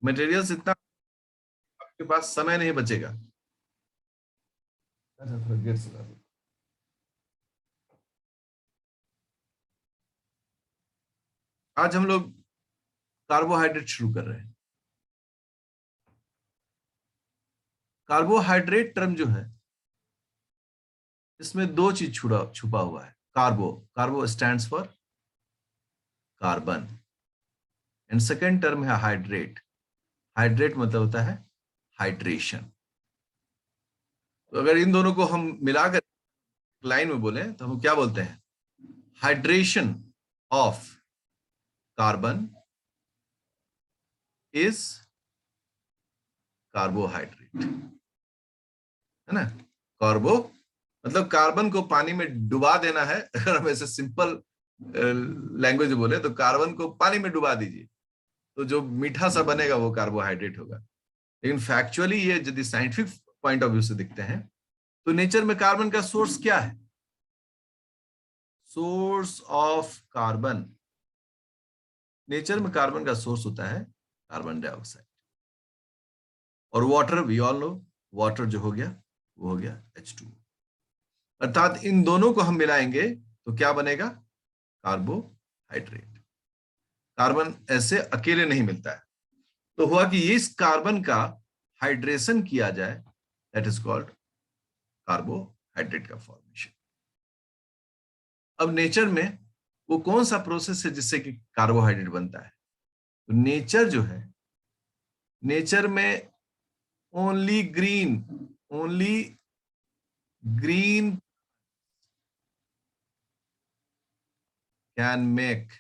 Materials इतना, आपके पास समय नहीं बचेगा। अच्छा, थोड़ा गेट से ला दो। आज हम लोग कार्बोहाइड्रेट शुरू कर रहे हैं। कार्बोहाइड्रेट टर्म जो है, इसमें दो चीज छुपा हुआ है। Carbo, carbo stands for carbon, and second term है हाइड्रेट। हाइड्रेट मतलब होता है हाइड्रेशन। तो अगर इन दोनों को हम मिलाकर लाइन में बोले तो हम क्या बोलते हैं? Hydration of carbon is carbohydrate, है ना। कार्बो मतलब कार्बन को पानी में डुबा देना है। अगर हम ऐसे सिंपल लैंग्वेज बोले तो कार्बन को पानी में डुबा दीजिए, तो जो मीठा सा बनेगा वो कार्बोहाइड्रेट होगा। लेकिन फैक्चुअली ये यदि साइंटिफिक पॉइंट ऑफ व्यू से देखते हैं तो नेचर में कार्बन का सोर्स क्या है? सोर्स ऑफ कार्बन, नेचर में कार्बन का सोर्स होता है कार्बन डाइऑक्साइड। और water, we all know, water जो हो गया वो हो गया H2। अर्थात इन दोनों को हम मिलाएंगे तो क्या बनेगा? कार्बोहाइड्रेट। कार्बन ऐसे अकेले नहीं मिलता है। तो हुआ कि इस कार्बन का हाइड्रेशन किया जाए, दैट इज कॉल्ड कार्बोहाइड्रेट का फॉर्मेशन। अब नेचर में वो कौन सा प्रोसेस है जिससे कि कार्बोहाइड्रेट बनता है? तो नेचर जो है, नेचर में ओनली ग्रीन कैन मेक,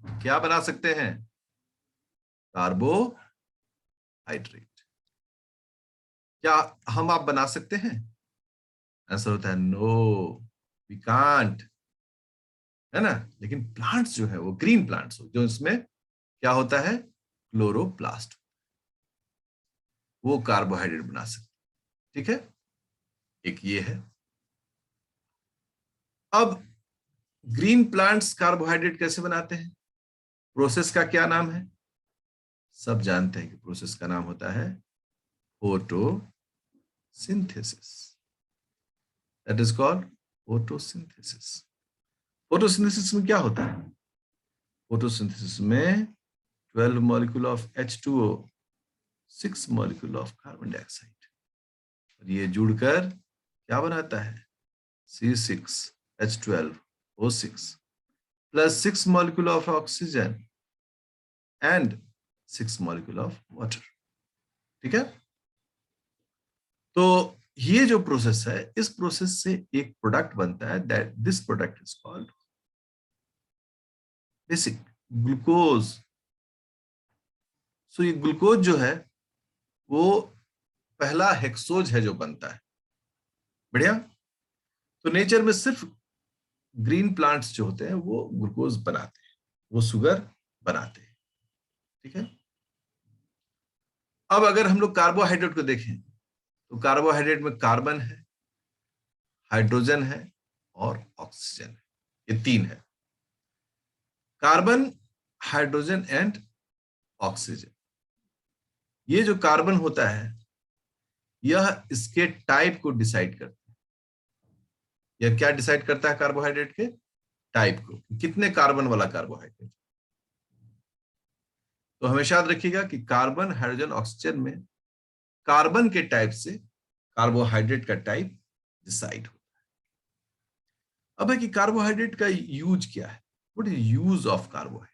क्या बना सकते हैं? कार्बोहाइड्रेट। क्या हम आप बना सकते हैं? आंसर होता है नो, वी कांट, है ना। लेकिन प्लांट्स जो है वो ग्रीन प्लांट्स हो, जो इसमें क्या होता है? क्लोरोप्लास्ट, वो कार्बोहाइड्रेट बना सकते। ठीक है, एक ये है। अब ग्रीन प्लांट्स कार्बोहाइड्रेट कैसे बनाते हैं? प्रोसेस का क्या नाम है? सब जानते हैं कि प्रोसेस का नाम होता है photosynthesis. That is called photosynthesis. Photosynthesis में क्या होता है? फोटोसिंथेसिस में 12 molecule of H2O, 6 molecule of carbon dioxide, और ये जुड़कर क्या बनाता है? C6H12O6 plus 6 molecule of oxygen and 6 molecule of water. ठीक है, तो ये जो प्रोसेस है, इस प्रोसेस से एक प्रोडक्ट बनता है, that this product is called basic glucose. So ये ग्लूकोज जो है वो पहला हेक्सोज है जो बनता है। बढ़िया। तो नेचर में सिर्फ ग्रीन प्लांट्स जो होते हैं वो ग्लूकोज बनाते हैं, वो शुगर बनाते हैं। ठीक है, अब अगर हम लोग कार्बोहाइड्रेट को देखें तो कार्बोहाइड्रेट में कार्बन है, हाइड्रोजन है और ऑक्सीजन है। ये तीन है, कार्बन, हाइड्रोजन एंड ऑक्सीजन। ये जो कार्बन होता है यह इसके टाइप को डिसाइड करता है। यह क्या डिसाइड करता है? कार्बोहाइड्रेट के टाइप को, कितने कार्बन वाला कार्बोहाइड्रेट। तो हमेशा याद रखिएगा कि कार्बन, हाइड्रोजन, ऑक्सीजन में कार्बन के टाइप से कार्बोहाइड्रेट का टाइप डिसाइड होता है। अब है कि कार्बोहाइड्रेट का यूज क्या है? What is use of carbohydrate?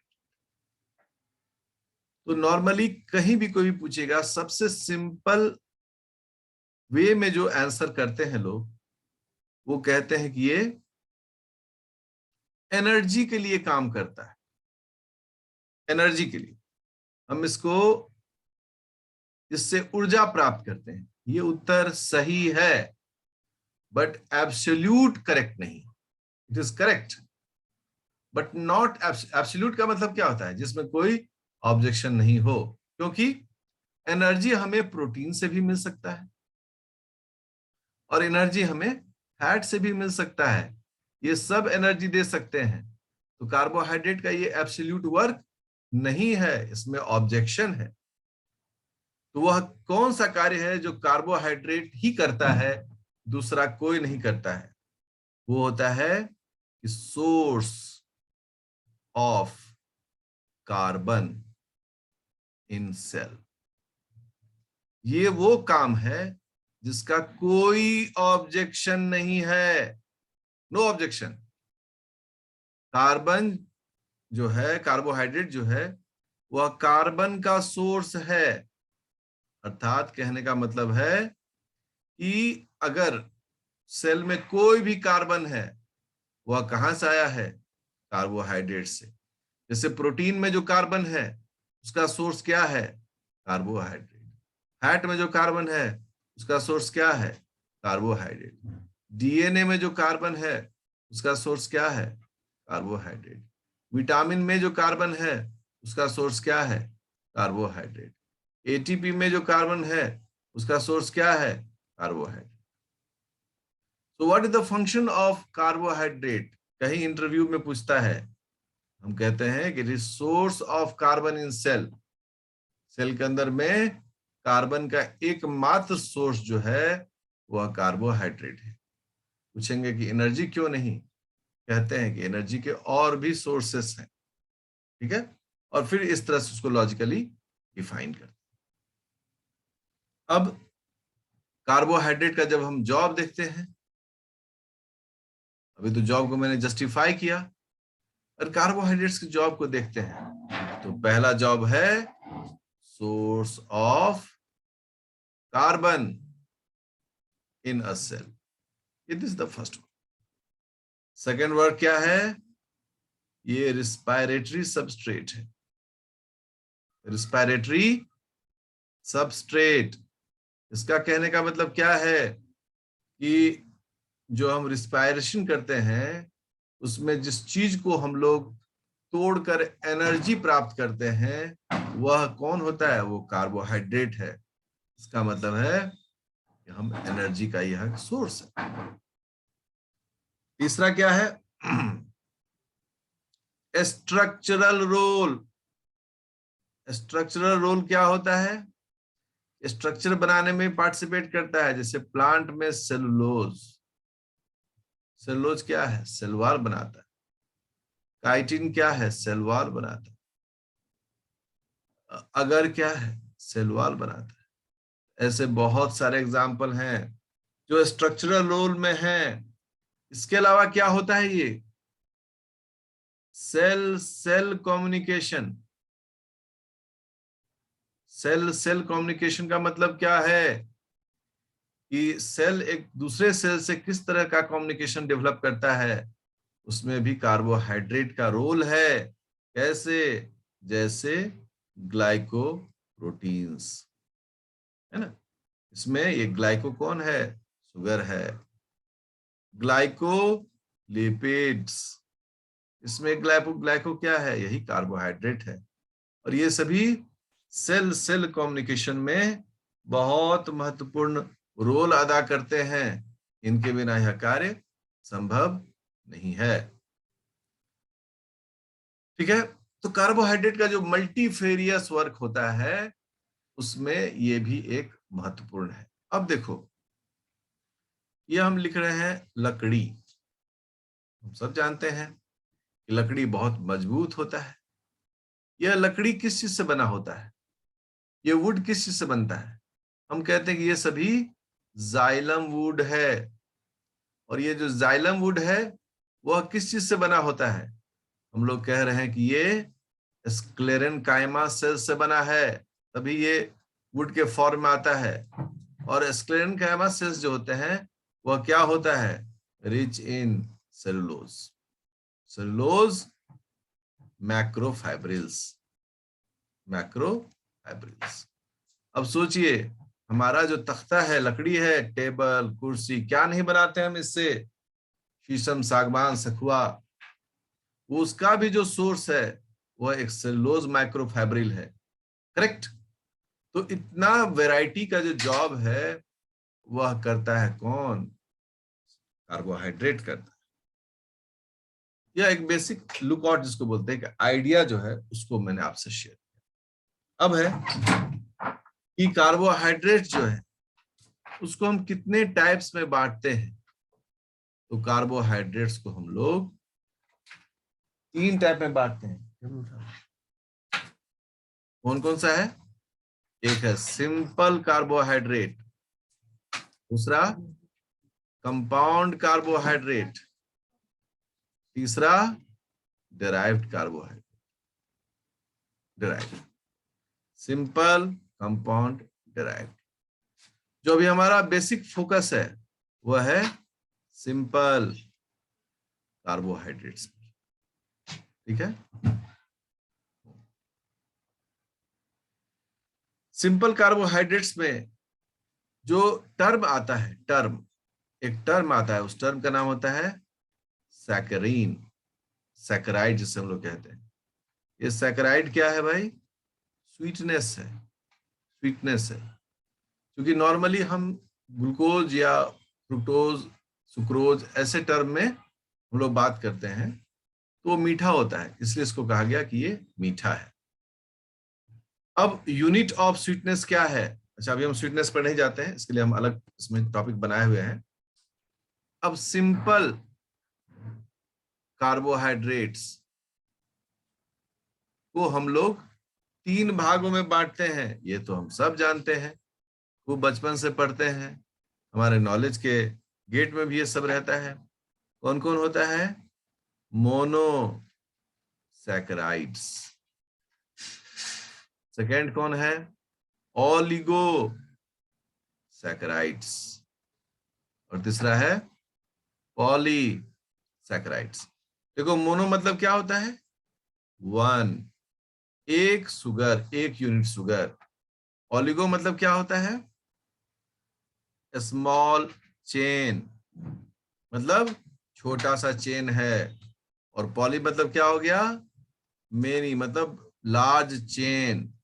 तो नॉर्मली कहीं भी कोई भी पूछेगा, सबसे सिंपल वे में जो आंसर करते हैं लोग, वो कहते हैं कि ये एनर्जी के लिए काम करता है। एनर्जी के लिए हम इसको, इससे ऊर्जा प्राप्त करते हैं। ये उत्तर सही है, बट एब्सोल्यूट करेक्ट नहीं। It is correct but not absolute. का मतलब क्या होता है? जिसमें कोई ऑब्जेक्शन नहीं हो, क्योंकि एनर्जी हमें प्रोटीन से भी मिल सकता है और एनर्जी हमें फैट से भी मिल सकता है। ये सब एनर्जी दे सकते हैं। तो कार्बोहाइड्रेट का ये एब्सोल्यूट वर्क नहीं है, इसमें ऑब्जेक्शन है। तो वह कौन सा कार्य है जो कार्बोहाइड्रेट ही करता है, दूसरा कोई नहीं करता है? वो होता है source of carbon in cell. ये वो काम है जिसका कोई ऑब्जेक्शन नहीं है, नो ऑब्जेक्शन। कार्बन जो है, कार्बोहाइड्रेट जो है, वह कार्बन का सोर्स है। अर्थात कहने का मतलब है कि अगर सेल में कोई भी कार्बन है, वह कहां से आया है? कार्बोहाइड्रेट से। जैसे प्रोटीन में जो कार्बन है, उसका सोर्स क्या है? कार्बोहाइड्रेट। फैट में जो कार्बन है, उसका सोर्स क्या है? कार्बोहाइड्रेट। डीएनए में जो कार्बन है, उसका सोर्स क्या है? कार्बोहाइड्रेट। विटामिन में जो कार्बन है, उसका सोर्स क्या है? कार्बोहाइड्रेट। एटीपी में जो कार्बन है, उसका सोर्स क्या है? कार्बोहाइड्रेट। तो what is the function of carbohydrate? कहीं इंटरव्यू में पूछता है, हम कहते हैं कि it is source of carbon in cell. Cell के अंदर में कार्बन का एकमात्र सोर्स जो है वह कार्बोहाइड्रेट है। पूछेंगे कि एनर्जी क्यों नहीं? कहते हैं कि एनर्जी के और भी सोर्सेस हैं। ठीक है, और फिर इस तरह से उसको लॉजिकली डिफाइन करते हैं। अब कार्बोहाइड्रेट का जब हम जॉब देखते हैं, अभी तो जॉब को मैंने जस्टिफाई किया, और कार्बोहाइड्रेट्स की जॉब को देखते हैं। तो पहला जॉब है source of carbon in a cell. It is the first one. Second word क्या है? ये रिस्पायरेटरी सबस्ट्रेट है। रिस्पायरेटरी सबस्ट्रेट, इसका कहने का मतलब क्या है कि जो हम रिस्पायरेशन करते हैं, उसमें जिस चीज को हम लोग तोड़कर एनर्जी प्राप्त करते हैं, वह कौन होता है? वो कार्बोहाइड्रेट है। इसका मतलब है कि हम एनर्जी का यह सोर्स है। तीसरा क्या है? Structural role. स्ट्रक्चरल रोल क्या होता है? स्ट्रक्चर बनाने में पार्टिसिपेट करता है। जैसे प्लांट में सेलुलोज, सेलुलोज क्या है? सेल वॉल बनाता है। काइटिन क्या है? सेल वॉल बनाता है। अगर क्या है? सेल वॉल बनाता है। ऐसे बहुत सारे एग्जाम्पल हैं जो स्ट्रक्चरल रोल में हैं। इसके अलावा क्या होता है? ये cell cell communication. Cell cell communication का मतलब क्या है कि सेल एक दूसरे सेल से किस तरह का कम्युनिकेशन डेवलप करता है, उसमें भी कार्बोहाइड्रेट का रोल है। कैसे? जैसे ग्लाइकोप्रोटीन्स, है ना? इसमें ये ग्लाइको कौन है? शुगर है। ग्लाइकोलिपिड्स, इसमें ग्लाइको क्या है? यही कार्बोहाइड्रेट है। और ये सभी सेल सेल कम्युनिकेशन में बहुत महत्वपूर्ण रोल अदा करते हैं। इनके बिना यह कार्य संभव नहीं है। ठीक है, तो कार्बोहाइड्रेट का जो मल्टीफेरियस वर्क होता है, उसमें ये भी एक महत्वपूर्ण है। अब देखो, ये हम लिख रहे हैं लकड़ी। हम सब जानते हैं कि लकड़ी बहुत मजबूत होता है। यह लकड़ी किस चीज से बना होता है? ये वुड किस चीज से बनता है? हम कहते हैं कि ये सभी जाइलम वुड है। और ये जो जाइलम वुड है, वह किस चीज से बना होता है? हम लोग कह रहे हैं कि ये स्क्लेरेनकाइमा सेल से बना है, तभी ये वुड के फॉर्म में आता है। और स्क्लेरेनकाइमा सेल्स जो होते हैं, वह क्या होता है? Rich in cellulose. सेलुलोज मैक्रोफाइब्रिल्स, मैक्रोफाइब्रिल्स। अब सोचिए, हमारा जो तख्ता है, लकड़ी है, टेबल कुर्सी, क्या नहीं बनाते हम इससे? शीशम, सागवान, सखुआ। उसका भी जो सोर्स है वह एक सेलुलोज माइक्रोफाइब्रिल है। करेक्ट? तो इतना वैरायटी का जो जॉब है वह करता है कौन? कार्बोहाइड्रेट करता है। या एक बेसिक लुक आउट जिसको बोलते हैं कि आइडिया जो है उसको मैंने आपसे शेयर किया। अब है कि कार्बोहाइड्रेट जो है उसको हम कितने टाइप्स में बांटते हैं। तो कार्बोहाइड्रेट्स को हम लोग 3 टाइप में बांटते हैं। कौन कौन सा है? एक है सिंपल कार्बोहाइड्रेट, दूसरा कंपाउंड कार्बोहाइड्रेट, तीसरा derived carbohydrate. Derived, simple, compound, derived. जो अभी हमारा बेसिक फोकस है वह है सिंपल कार्बोहाइड्रेट्स। ठीक है। सिंपल कार्बोहाइड्रेट्स में जो टर्म आता है, एक टर्म आता है, उस टर्म का नाम होता है सैकरीन, सैकराइड जिसे हम लोग कहते हैं। ये सैकराइड क्या है भाई? स्वीटनेस है, स्वीटनेस है। क्योंकि नॉर्मली हम ग्लूकोज या फ्रुक्टोज, सुक्रोज ऐसे टर्म में हम लोग बात करते हैं तो वो मीठा होता है, इसलिए इसको कहा गया कि ये मीठा है। अब यूनिट ऑफ स्वीटनेस क्या है? अच्छा, अभी हम स्वीटनेस पर नहीं जाते हैं, इसके लिए हम अलग इसमें टॉपिक बनाए हुए हैं। अब सिंपल कार्बोहाइड्रेट्स को हम लोग 3 भागों में बांटते हैं। ये तो हम सब जानते हैं, खूब बचपन से पढ़ते हैं, हमारे नॉलेज के गेट में भी ये सब रहता है। कौन कौन होता है? Mono saccharides. सेकेंड कौन है? Oligo saccharides. और तीसरा है पॉली सैकराइड्स। देखो, मोनो मतलब क्या होता है? 1, एक सुगर, एक यूनिट सुगर। ओलिगो मतलब क्या होता है? स्मॉल चेन, मतलब छोटा सा चेन है। और पॉली मतलब क्या हो गया? मेनी, मतलब लार्ज चेन,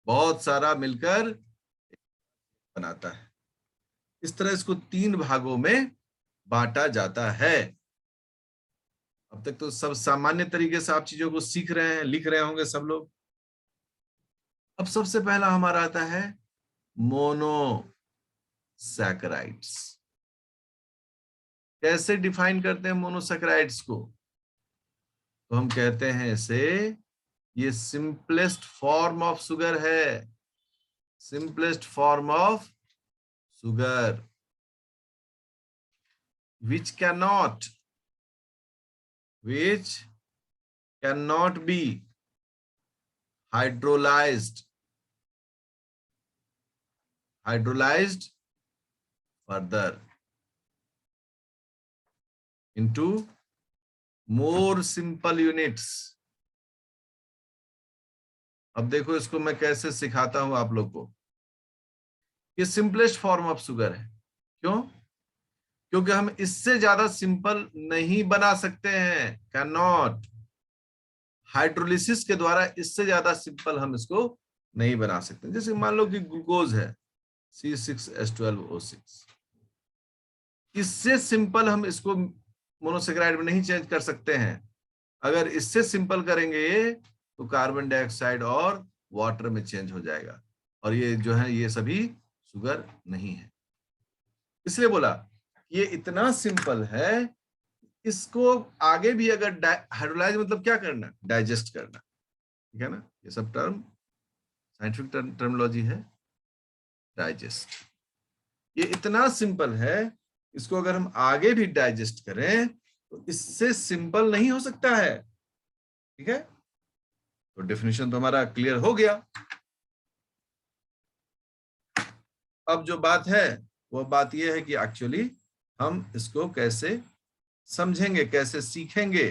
बहुत सारा मिलकर बनाता है। इस तरह इसको 3 भागों में बांटा जाता है। अब तक तो सब सामान्य तरीके से आप चीजों को सीख रहे हैं, लिख रहे होंगे सब लोग। अब सबसे पहला हमारा आता है मोनोसैकराइड्स। कैसे डिफाइन करते हैं मोनोसैकराइड्स को? तो हम कहते हैं इसे, ये सिंपलेस्ट फॉर्म ऑफ शुगर है, simplest form of sugar, which cannot be hydrolyzed further into more simple units। अब देखो इसको मैं कैसे सिखाता हूं आप लोग को। ये सिंपलेस्ट फॉर्म ऑफ शुगर है। क्यों? क्योंकि हम इससे ज्यादा सिंपल नहीं बना सकते हैं, कैन नॉट। हाइड्रोलिसिस के द्वारा इससे ज्यादा सिंपल हम इसको नहीं बना सकते। जैसे मान लो कि ग्लूकोज है C6H12O6, इससे सिंपल हम इसको मोनोसेक्राइड में नहीं चेंज कर सकते हैं। अगर इससे सिंपल करेंगे ये, तो कार्बन डाइऑक्साइड और वाटर में चेंज हो जाएगा, और ये जो है ये सभी शुगर नहीं है। इसलिए बोला ये इतना सिंपल है, इसको आगे भी अगर हाइड्रोलाइज मतलब क्या करना? डाइजेस्ट करना। ठीक है ना? ये सब टर्म साइंटिफिक टर्मिनोलॉजी है, डाइजेस्ट। ये इतना सिंपल है, इसको अगर हम आगे भी डाइजेस्ट करें तो इससे सिंपल नहीं हो सकता है। ठीक है, तो डेफिनेशन तो हमारा क्लियर हो गया। अब जो बात है वो बात ये है कि एक्चुअली हम इसको कैसे समझेंगे, कैसे सीखेंगे।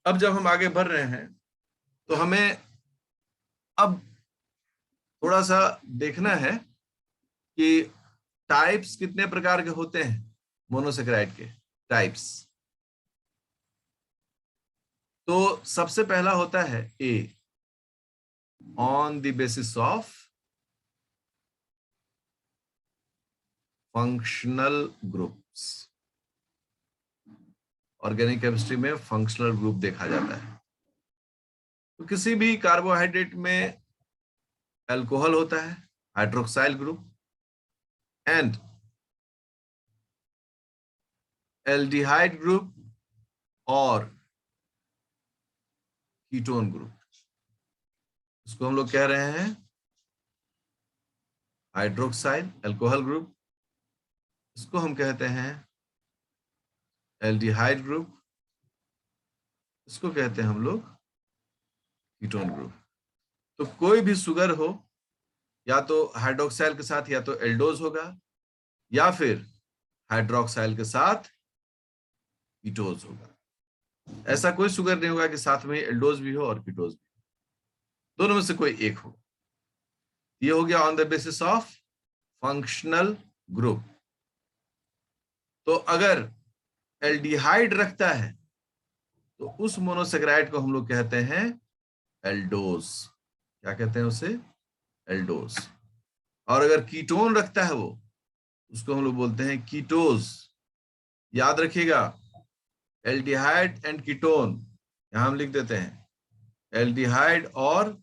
अब जब हम आगे बढ़ रहे हैं तो हमें अब थोड़ा सा देखना है कि टाइप्स कितने प्रकार के होते हैं मोनोसेक्राइड के। टाइप्स तो सबसे पहला होता है A, on the basis of functional groups. Organic chemistry में फंक्शनल ग्रुप देखा जाता है। तो किसी भी कार्बोहाइड्रेट में अल्कोहल होता है, hydroxyl group, and aldehyde group और कीटोन ग्रुप। इसको हम लोग कह रहे हैं हाइड्रोक्साइल अल्कोहल ग्रुप, इसको हम कहते हैं एल्डिहाइड ग्रुप, इसको कहते हैं हम लोग कीटोन ग्रुप। तो कोई भी शुगर हो, या तो हाइड्रोक्साइल के साथ या तो एल्डोज होगा, या फिर हाइड्रोक्साइल के साथ कीटोज होगा। ऐसा कोई शुगर नहीं होगा कि साथ में एल्डोज भी हो और कीटोज भी हो, दोनों में से कोई एक हो। ये हो गया on the basis of functional group. तो अगर एल्डिहाइड रखता है तो उस मोनोसेकेराइड को हम लोग कहते हैं एल्डोज। क्या कहते हैं उसे? एल्डोज। और अगर कीटोन रखता है वो, उसको हम लोग बोलते हैं कीटोज। याद रखिएगा, एल्डिहाइड एंड कीटोन, यहां हम लिख देते हैं एल्डिहाइड और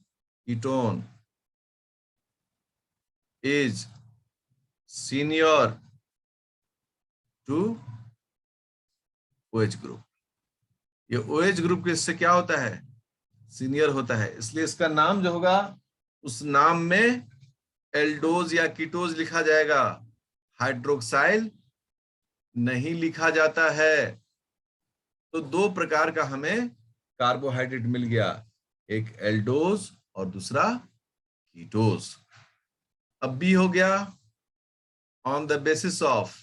ketone is senior to OH group. ये OH ग्रुप के इससे क्या होता है? सीनियर होता है, इसलिए इसका नाम जो होगा उस नाम में एल्डोज या कीटोज लिखा जाएगा, हाइड्रोक्साइल नहीं लिखा जाता है। तो दो प्रकार का हमें कार्बोहाइड्रेट मिल गया, एक एल्डोज और दूसरा कीटोज। अब बी हो गया on the basis of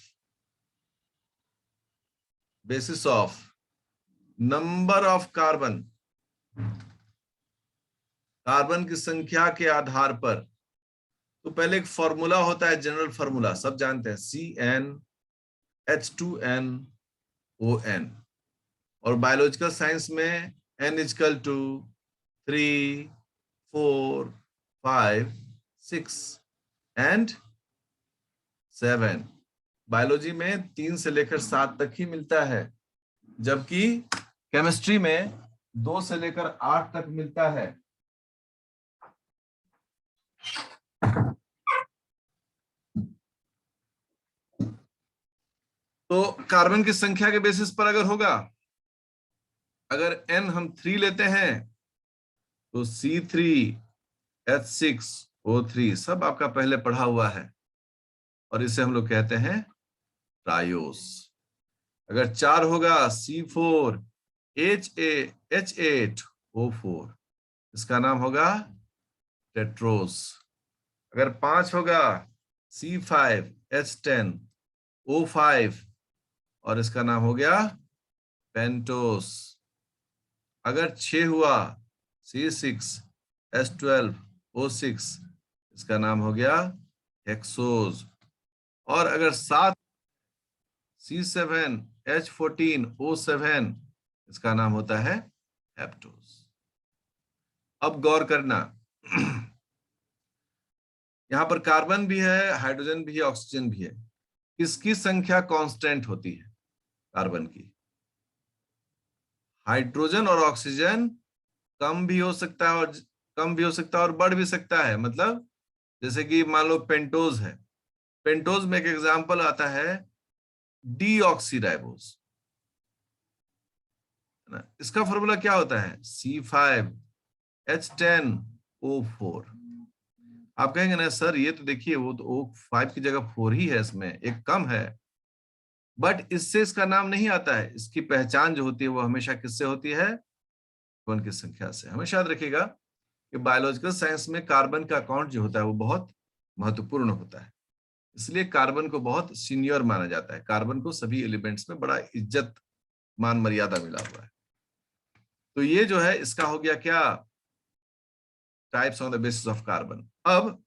number of carbon की संख्या के आधार पर। तो पहले एक फॉर्मूला होता है, जनरल फॉर्मूला सब जानते हैं, CnH2nOn। और बायोलॉजिकल साइंस में N equal to 3, 4, 5, 6 and 7। Biology में 3 से लेकर 7 तक ही मिलता है, जबकि केमिस्ट्री में 2 से लेकर 8 तक मिलता है। तो कार्बन की संख्या के बेसिस पर अगर होगा, अगर N हम 3 लेते हैं तो C3H6O3 सब आपका पहले पढ़ा हुआ है, और इसे हम लोग कहते हैं ट्रायोस। अगर 4 होगा C4H8O4, इसका नाम होगा टेट्रोस। अगर 5 होगा C5H10O5, और इसका नाम हो गया पेंटोस। अगर 6 हुआ C6H12O6, इसका नाम हो गया हेक्सोज। और अगर 7 C7H14O7, इसका नाम होता है हेप्टोज। अब गौर करना, यहां पर कार्बन भी है, हाइड्रोजन भी है, ऑक्सीजन भी है। किसकी संख्या कांस्टेंट होती है? कार्बन की। हाइड्रोजन और ऑक्सीजन कम भी हो सकता है और बढ़ भी सकता है। मतलब जैसे कि मान लो पेंटोज है, पेंटोज में एक एग्जांपल आता है डीऑक्सीराइबोस, है ना। इसका फॉर्मूला क्या होता है? C5H10O4। आप कहेंगे ना सर ये तो देखिए वो तो O5 की जगह 4 ही है, इसमें एक कम है, बट इससे इसका नाम नहीं आता है। इसकी पहचान जो होती है वो हमेशा किससे होती है? कार्बन की संख्या से। हमेशा याद रखिएगा कि बायोलॉजिकल साइंस में कार्बन का अकाउंट जो होता है वो बहुत महत्वपूर्ण होता है, इसलिए कार्बन को बहुत सीनियर माना जाता है। कार्बन को सभी एलिमेंट्स में बड़ा इज्जत मान मर्यादा मिला हुआ है। तो ये जो है इसका हो गया क्या? Types on the basis of carbon. अब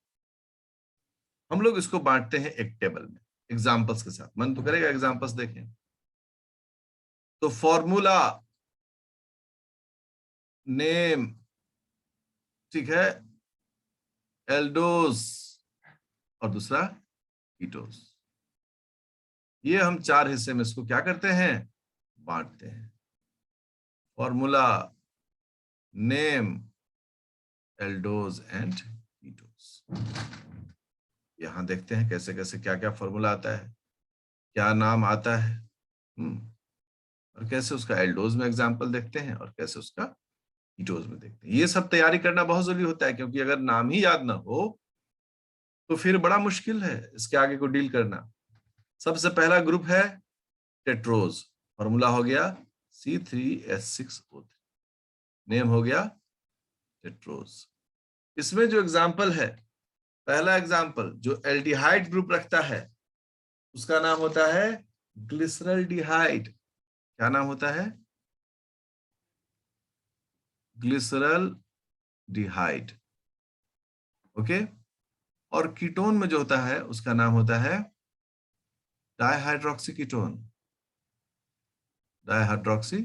हम लोग इसको बांटते हैं एक टेबल में एग्जांपल्स के साथ। मन तो करेगा एग्जांपल्स देखें। तो फॉर्मूला, नेम, ठीक है, एल्डोस और दूसरा कीटोस। ये हम 4 हिस्से में इसको क्या करते हैं? बांटते हैं। Formula, name, aldose and ketose. यहां देखते हैं कैसे कैसे क्या क्या फॉर्मूला आता है, क्या नाम आता है, और कैसे उसका एल्डोज में एग्जाम्पल देखते हैं और कैसे उसका कीटोज में देखते हैं। ये सब तैयारी करना बहुत जरूरी होता है, क्योंकि अगर नाम ही याद ना हो तो फिर बड़ा मुश्किल है इसके आगे को डील करना। सबसे पहला ग्रुप है टेट्रोज। फॉर्मूला हो गया C3H6O3। नेम हो गया टेट्रोज। इसमें जो एग्जाम्पल है, पहला एग्जाम्पल जो एल्डिहाइड ग्रुप रखता है उसका नाम होता है ग्लिसरल्डिहाइड। क्या नाम होता है? ग्लिसरल्डिहाइड। ओके। और कीटोन में जो होता है उसका नाम होता है डाइहाइड्रोक्सी कीटोन। डाइहाइड्रोक्सी।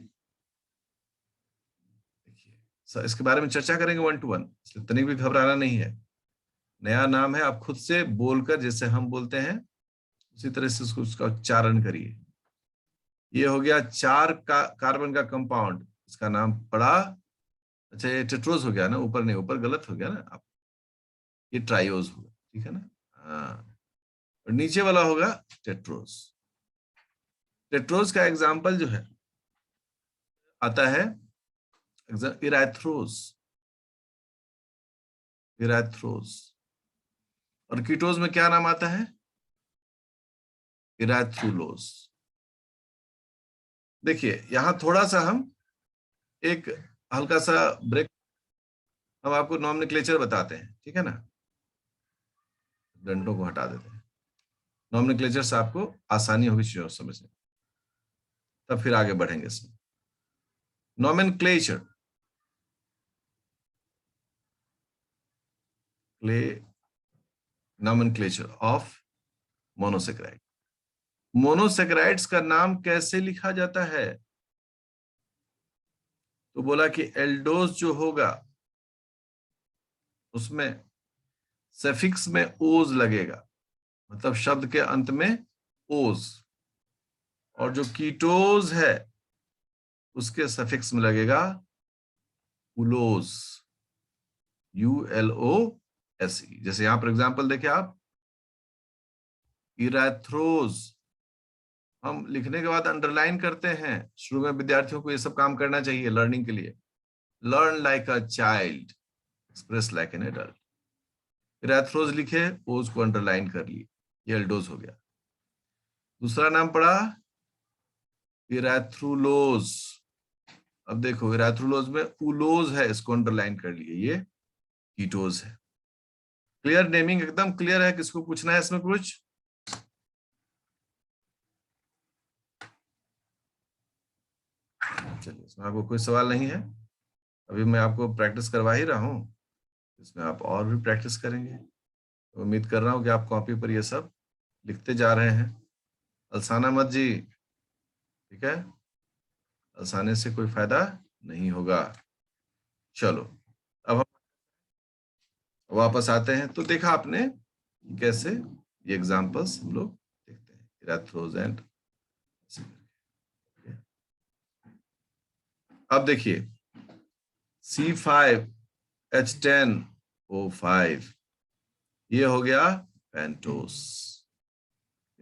देखिए इसके बारे में चर्चा करेंगे 1 to 1, इसलिए तनिक भी घबराना नहीं है। नया नाम है, आप खुद से बोलकर जैसे हम बोलते हैं उसी तरह से उसका उच्चारण करिए। ये हो गया 4 कार्बन का कंपाउंड, इसका नाम पड़ा, अच्छा ये टेट्रोज हो गया ना, ऊपर नहीं, ऊपर गलत हो गया ना आप, ये ट्राइओज होगा, ठीक है ना। हाँ, और नीचे वाला होगा टेट्रोज। टेट्रोज का एग्जाम्पल जो है आता है इराथ्रोज। इराथ्रोज। और कीटोज में क्या नाम आता है? इराथ्रुलोज। देखिए यहां थोड़ा सा हम एक हल्का सा ब्रेक, हम आपको नॉमेनक्लेचर बताते हैं, ठीक है ना। डंडों को हटा देते हैं, नॉमेनक्लेचर से आपको आसानी होगी चीजों समझने, तब फिर आगे बढ़ेंगे इसमें। Nomenclature, nomenclature of monosaccharide. Monosaccharides का नाम कैसे लिखा जाता है? तो बोला कि एल्डोज जो होगा उसमें सफिक्स में ओज लगेगा, मतलब शब्द के अंत में ओज। और जो कीटोज है उसके सफिक्स में लगेगा उलोज, ULOSE। जैसे यहां पर एग्जांपल देखें आप, इराथ्रोज हम लिखने के बाद अंडरलाइन करते हैं। शुरू में विद्यार्थियों को ये सब काम करना चाहिए लर्निंग के लिए। Learn like a child, express like an adult. इराथ्रोज लिखे, ओज को अंडरलाइन कर लिए, ये एल्डोज हो गया। दूसरा नाम पड़ा इराथ्रुलोज। अब देखो इराथ्रुलोज में उलोज है, इसको अंडरलाइन कर लिए, ये कीटोज है। क्लियर? नेमिंग एकदम क्लियर है? किसको पूछना है इसमें कुछ? चलिए, इसमें आपको कोई सवाल नहीं है? अभी मैं आपको प्रैक्टिस करवा ही रहा हूँ, इसमें आप और भी प्रैक्टिस करेंगे। तो उम्मीद कर रहा हूँ कि आप कॉपी पर ये सब लिखते जा रहे हैं। अलसाना मत जी, ठीक है? अलसाने से कोई फायदा नहीं होगा। चलो अब हम वापस आते हैं। तो देखा आपने कैसे ये एग्जांपल्स हम लोग देखते हैं, इराथ्रोज एंड। अब देखिए C5H10O5, ये हो गया पेंटोस।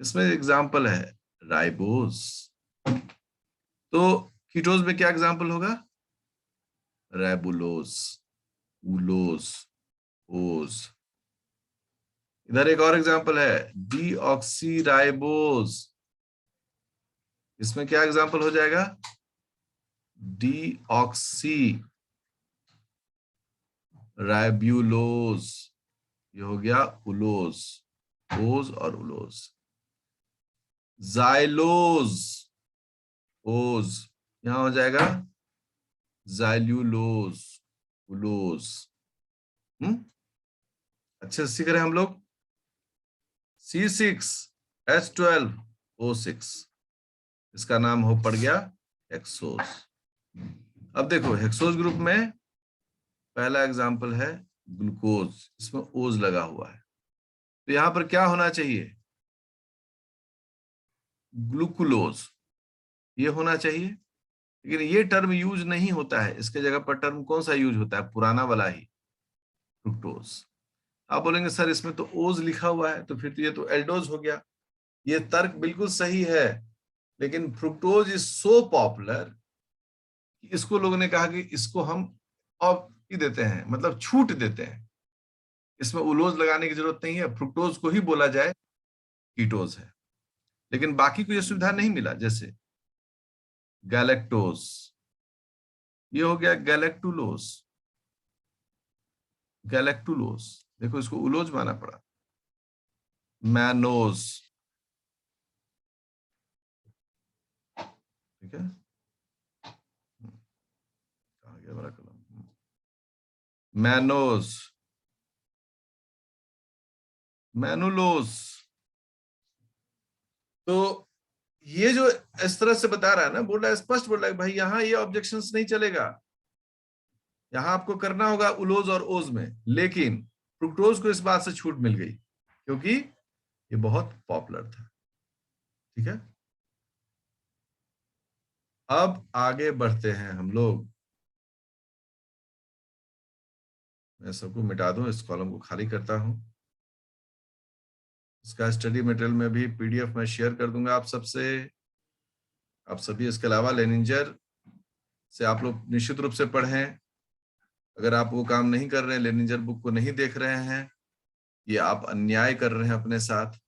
इसमें एग्जांपल है राइबोस। तो कीटोज में क्या एग्जांपल होगा? रेबुलोज, उलोज, ओज। इधर एक और एग्जांपल है डीऑक्सीराइबोज। इसमें क्या एग्जांपल हो जाएगा? Deoxy ribulose. ये हो गया उलोज, ओज और उलोज। जाइलोज, ओज, यहां हो जाएगा जाइल्यूलोज, उलोज। अच्छे से सीख रहे हैं हम लोग। C6H12O6, इसका नाम हो पड़ गया हेक्सोज। अब देखो हेक्सोज ग्रुप में पहला एग्जांपल है ग्लूकोज, इसमें ओज लगा हुआ है। तो यहां पर क्या होना चाहिए? ग्लूकुलोज। ये होना चाहिए। लेकिन ये टर्म यूज नहीं होता है, इसके जगह पर टर्म कौन सा यूज होता है? पुराना वाला ही, फ्रुक्टोज। आप बोलेंगे सर इसमें तो ओज लिखा हुआ है, तो फिर तो ये तो एल्डोज हो गया। ये तर्क बिल्कुल सही है, लेकिन फ्रुक्टोज इज सो पॉपुलर, इसको लोगों ने कहा कि इसको हम ऑफ देते हैं, मतलब छूट देते हैं, इसमें उलोज लगाने की जरूरत नहीं है, फ्रुक्टोज को ही बोला जाए कीटोज है। लेकिन बाकी को यह सुविधा नहीं मिला, जैसे गैलेक्टोज, ये हो गया गैलेक्टुलोज। गैलेक्टुलोज, देखो इसको उलोज माना पड़ा। मैनोज, ठीक है, कहाँ गया मेरा कलम? मैनोज, मैनुलोज। तो ये जो इस तरह से बता रहा है ना, बोल रहा है, स्पष्ट बोल रहा है भाई यहाँ ये ऑब्जेक्शंस नहीं चलेगा, यहां आपको करना होगा उलोज और ओज में। लेकिन फ्रुक्टोज को इस बात से छूट मिल गई क्योंकि ये बहुत पॉपुलर था। ठीक है, अब आगे बढ़ते हैं हम लोग। मैं सबको मिटा दूं, इस कॉलम को खाली करता हूं। इसका स्टडी मटेरियल में भी पीडीएफ में शेयर कर दूंगा आप सबसे। आप सभी इसके अलावा लेनिंजर से आप लोग निश्चित रूप से पढ़ें। अगर आप वो काम नहीं कर रहे हैं, लेनिंजर बुक को नहीं देख रहे हैं, ये आप अन्याय कर रहे हैं अपने साथ।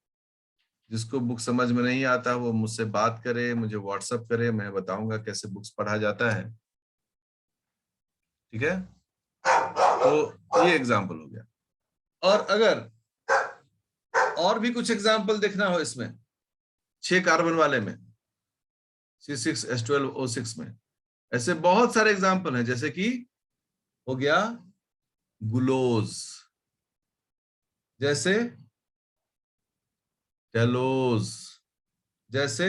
जिसको बुक समझ में नहीं आता वो मुझसे बात करे, मुझे व्हाट्सएप करे, मैं बताऊंगा कैसे बुक्स पढ़ा जाता है। ठीक है, तो ये एग्जाम्पल हो गया। और अगर और भी कुछ एग्जाम्पल देखना हो इसमें 6 कार्बन वाले में, C6H12O6 में, ऐसे बहुत सारे एग्जाम्पल हैं। जैसे कि हो गया गुलोज, जैसे टेलोज, जैसे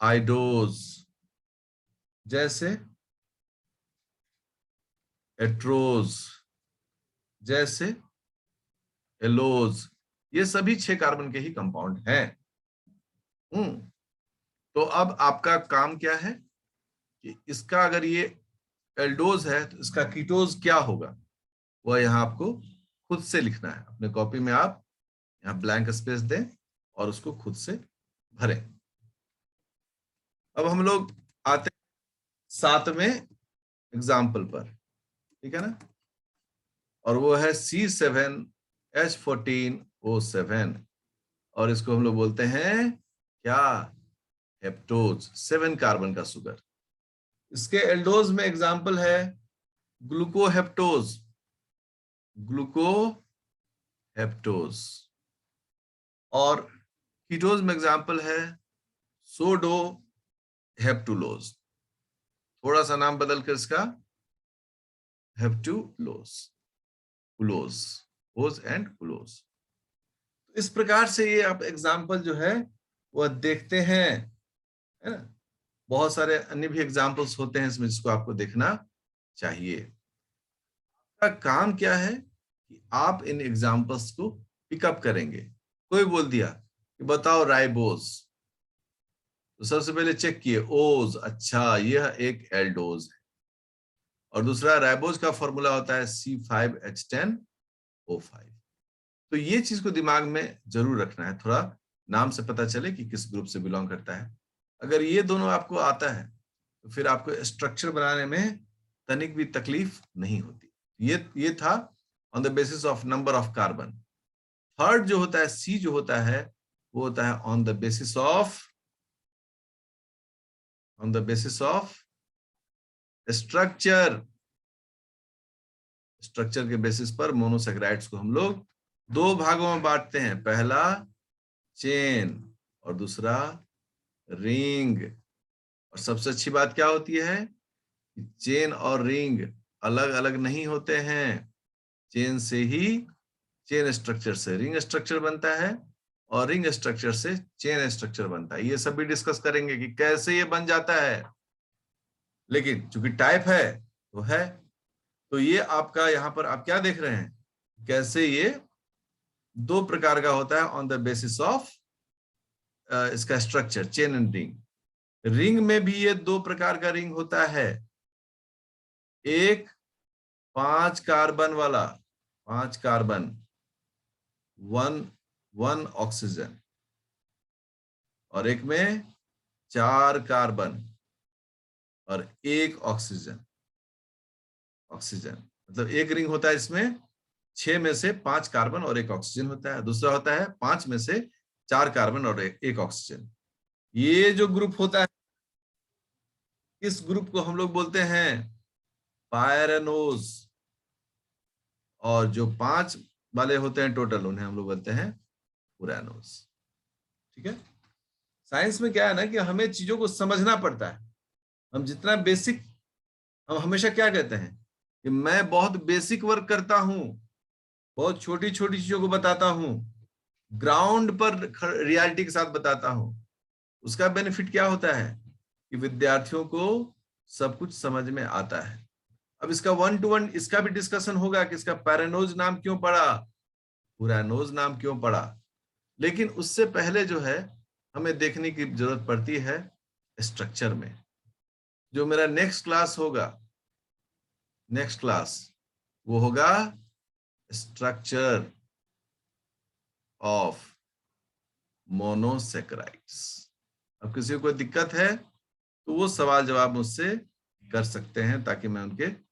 आइडोज, जैसे एट्रोज, जैसे एलोज। ये सभी 6 कार्बन के ही कंपाउंड हैं। तो अब आपका काम क्या है कि इसका अगर ये एल्डोज है तो इसका कीटोज क्या होगा, वह यहाँ आपको खुद से लिखना है। अपने कॉपी में आप यहाँ ब्लैंक स्पेस दें और उसको खुद से भरें। अब हम लोग आते हैं 7वें एग्जाम्पल पर, ठीक है ना, और वो है C7H14O7, और इसको हम लोग बोलते हैं क्या? हेप्टोज, 7 कार्बन का सुगर। इसके एल्डोज में एग्जाम्पल है ग्लूकोहेप्टोज, ग्लूकोहेप्टोज, और कीटोज में एग्जाम्पल है सोडोहेप्टुलोज। थोड़ा सा नाम बदल कर इसका हेप्टुलोज, उलोज, ओज एंड उलोज। इस प्रकार से ये आप एग्जाम्पल जो है वह देखते हैं, है ना। बहुत सारे अन्य भी एग्जाम्पल्स होते हैं इसमें जिसको आपको देखना चाहिए। का काम क्या है कि आप इन एग्जाम्पल्स को पिकअप करेंगे। कोई बोल दिया कि बताओ राइबोज, तो सबसे पहले चेक किए ओज, अच्छा यह एक एल्डोज है। और दूसरा राइबोज का फॉर्मूला होता है C5H10O5। तो ये चीज को दिमाग में जरूर रखना है, थोड़ा नाम से पता चले कि किस ग्रुप से बिलोंग करता है। अगर ये दोनों आपको आता है तो फिर आपको स्ट्रक्चर बनाने में तनिक भी तकलीफ नहीं होती। ये था on the basis of number of carbon. Third जो होता है सी जो होता है वो होता है on the basis of structure. Structure के बेसिस पर मोनोसेक्राइड्स को हम लोग 2 भागों में बांटते हैं, पहला चेन और दूसरा रिंग। और सबसे अच्छी बात क्या होती है कि चेन और रिंग अलग अलग नहीं होते हैं। चेन से ही, चेन स्ट्रक्चर से रिंग स्ट्रक्चर बनता है और रिंग स्ट्रक्चर से चेन स्ट्रक्चर बनता है। ये सब भी डिस्कस करेंगे कि कैसे ये बन जाता है, लेकिन चूंकि टाइप है तो है। तो ये आपका यहाँ पर आप क्या देख रहे हैं, कैसे ये 2 प्रकार का होता है ऑन द बेसिस ऑफ इसका structure, chain and ring. Ring में भी ये दो प्रकार का रिंग होता है, एक 5 कार्बन वाला, 5 कार्बन, वन ऑक्सीजन, और एक में 4 कार्बन और 1 ऑक्सीजन। ऑक्सीजन मतलब एक रिंग होता है, इसमें 6 में से 5 कार्बन और 1 ऑक्सीजन होता है। दूसरा होता है 5 में से 4 कार्बन और 1 ऑक्सीजन। ये जो ग्रुप होता है, इस ग्रुप को हम लोग बोलते हैं पायरेनोज, और जो 5 वाले होते हैं टोटल, उन्हें हम लोग बोलते हैं फुरानोज। ठीक है। साइंस में क्या है ना कि हमें चीजों को समझना पड़ता है। हम जितना बेसिक, हम हमेशा क्या कहते हैं कि मैं बहुत बेसिक वर्क करता हूं, बहुत छोटी छोटी चीजों को बताता हूं, ग्राउंड पर रियलिटी के साथ बताता हूं। उसका बेनिफिट क्या होता है कि विद्यार्थियों को सब कुछ समझ में आता है। अब इसका 1 to 1 इसका भी डिस्कशन होगा कि इसका पैरानोज नाम क्यों पड़ा, पुरानोज नाम क्यों पड़ा। लेकिन उससे पहले जो है, हमें देखने की जरूरत पड़ती है स्ट्रक्चर में। जो मेरा नेक्स्ट क्लास होगा, नेक्स्ट क्लास, वो होगा स्ट्रक्चर ऑफ मोनोसेकेराइड्स। अब किसी को कोई दिक्कत है तो वो सवाल जवाब मुझसे कर सकते हैं, ताकि मैं उनके